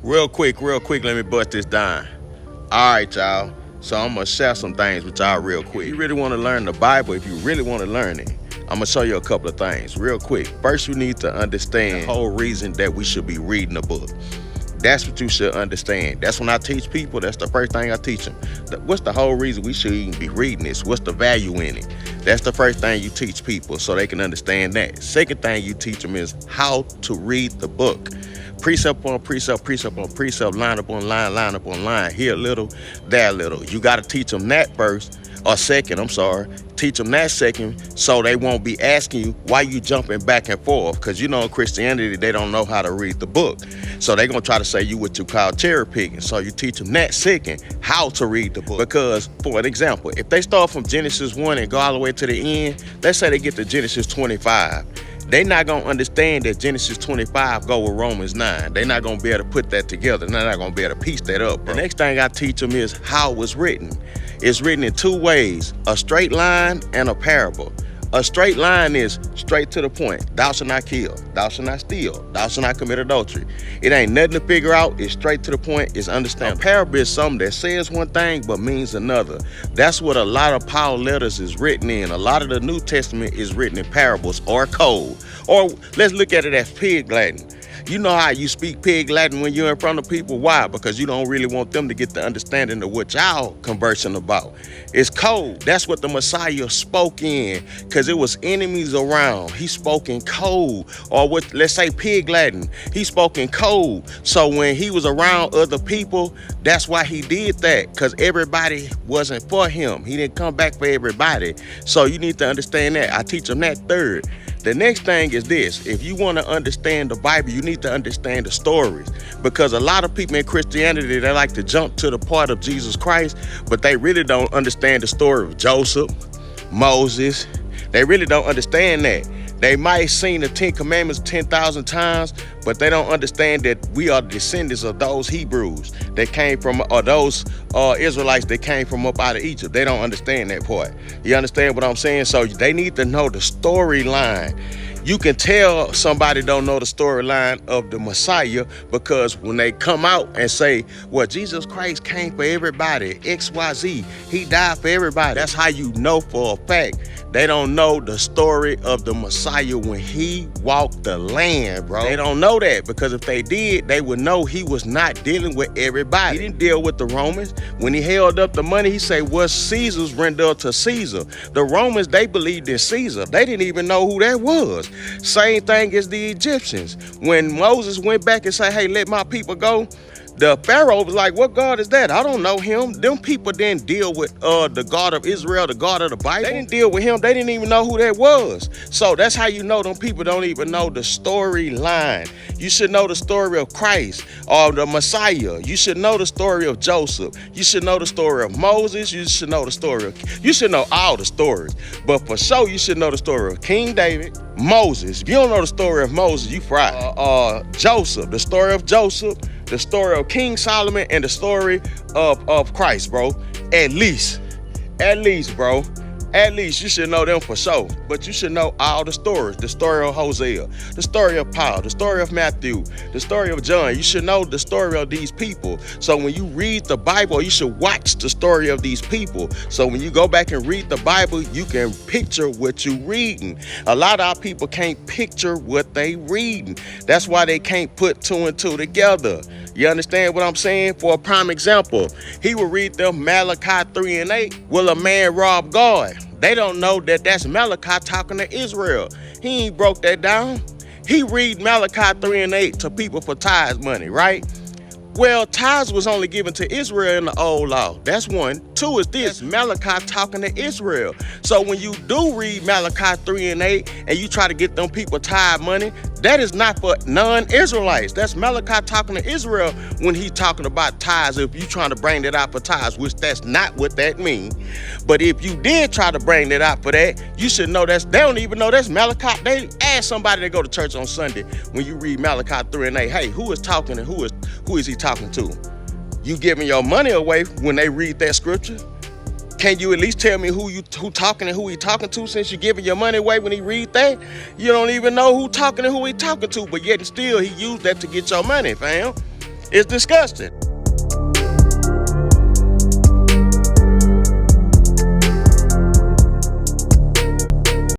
Real quick, let me bust this down. All right, y'all. So I'm gonna share some things with y'all real quick. If you really want to learn the Bible, if you really want to learn it, I'm gonna show you a couple of things real quick. First, you need to understand the whole reason that we should be reading the book. That's what you should understand. That's when I teach people, that's the first thing I teach them. What's the whole reason we should even be reading this? What's the value in it? That's the first thing you teach people so they can understand that. Second thing you teach them is how to read the book. Precept upon precept, precept upon precept, line upon line, line upon line, here a little, there a little. You got to teach them that first, or second, I'm sorry. Teach them that second so they won't be asking you why you jumping back and forth. Because you know in Christianity, they don't know how to read the book. So they're going to try to say you what you call cherry picking. So you teach them that second, how to read the book. Because for an example, if they start from Genesis 1 and go all the way to the end, let's say they get to Genesis 25. They're not going to understand that Genesis 25 go with Romans 9. They're not going to be able to put that together. They're not going to be able to piece that up, bro. The next thing I teach them is how it's written. It's written in two ways, a straight line and a parable. A straight line is straight to the point. Thou shalt not kill. Thou shalt not steal. Thou shalt not commit adultery. It ain't nothing to figure out. It's straight to the point. It's understandable. A parable is something that says one thing but means another. That's what a lot of Paul letters is written in. A lot of the New Testament is written in parables or code. Or let's look at it as pig Latin. You know how you speak pig Latin when you're in front of people? Why? Because you don't really want them to get the understanding of what y'all conversing about. It's code. That's what the Messiah spoke in, because it was enemies around. He spoke in code, or what, let's say pig Latin. He spoke in code. So when he was around other people, that's why he did that, because everybody wasn't for him. He didn't come back for everybody. So you need to understand that. I teach them that third. The next thing is this. If you want to understand the Bible, you need to understand the stories, because a lot of people in Christianity, they like to jump to the part of Jesus Christ, but they really don't understand the story of Joseph, Moses. They really don't understand that. They might have seen the 10 Commandments 10,000 times, but they don't understand that we are descendants of those Hebrews that came from, or those Israelites that came from up out of Egypt. They don't understand that part. You understand what I'm saying? So they need to know the storyline. You can tell somebody don't know the storyline of the Messiah, because when they come out and say, well, Jesus Christ came for everybody, XYZ, he died for everybody. That's how you know for a fact they don't know the story of the Messiah when he walked the land, bro. They don't know that, because if they did, they would know he was not dealing with everybody. He didn't deal with the Romans. When he held up the money, he said, what's Caesar's render to Caesar? The Romans, they believed in Caesar. They didn't even know who that was. Same thing as the Egyptians. When Moses went back and said, hey, let my people go, the Pharaoh was like, what God is that? I don't know him. Them people didn't deal with the God of Israel, the God of the Bible. They didn't deal with him. They didn't even know who that was. So that's how you know them people don't even know the storyline. You should know the story of Christ or the Messiah. You should know the story of Joseph. You should know the story of Moses. You should know the story of, you should know all the stories. But for sure, you should know the story of King David, Moses. If you don't know the story of Moses, you fried. Joseph, the story of Joseph, the story of King Solomon, and the story of Christ, bro. At least, bro. At least you should know them for sure. But you should know all the stories. The story of Hosea, the story of Paul, the story of Matthew, the story of John. You should know the story of these people. So when you read the Bible, you should watch the story of these people. So when you go back and read the Bible, you can picture what you reading. A lot of our people can't picture what they reading. That's why they can't put two and two together. You understand what I'm saying? For a prime example, he will read them Malachi 3 and 8. Will a man rob God? They don't know that that's Malachi talking to Israel. He ain't broke that down. He read Malachi 3 and 8 to people for tithes money, right? Well, tithes was only given to Israel in the old law. That's one. Two is this, Malachi talking to Israel. So when you do read Malachi 3 and 8 and you try to get them people tithe money, that is not for non-Israelites. That's Malachi talking to Israel when he's talking about tithes. If you trying to bring that out for tithes, which that's not what that means. But if you did try to bring that out for that, you should know they don't even know that's Malachi. They ask somebody to go to church on Sunday when you read Malachi 3 and 8, hey, who is talking and who is he talking to? You giving your money away when they read that scripture? Can you at least tell me who talking and who he talking to, since you're giving your money away when he read that? You don't even know who talking and who he talking to, but yet still he used that to get your money, fam. It's disgusting.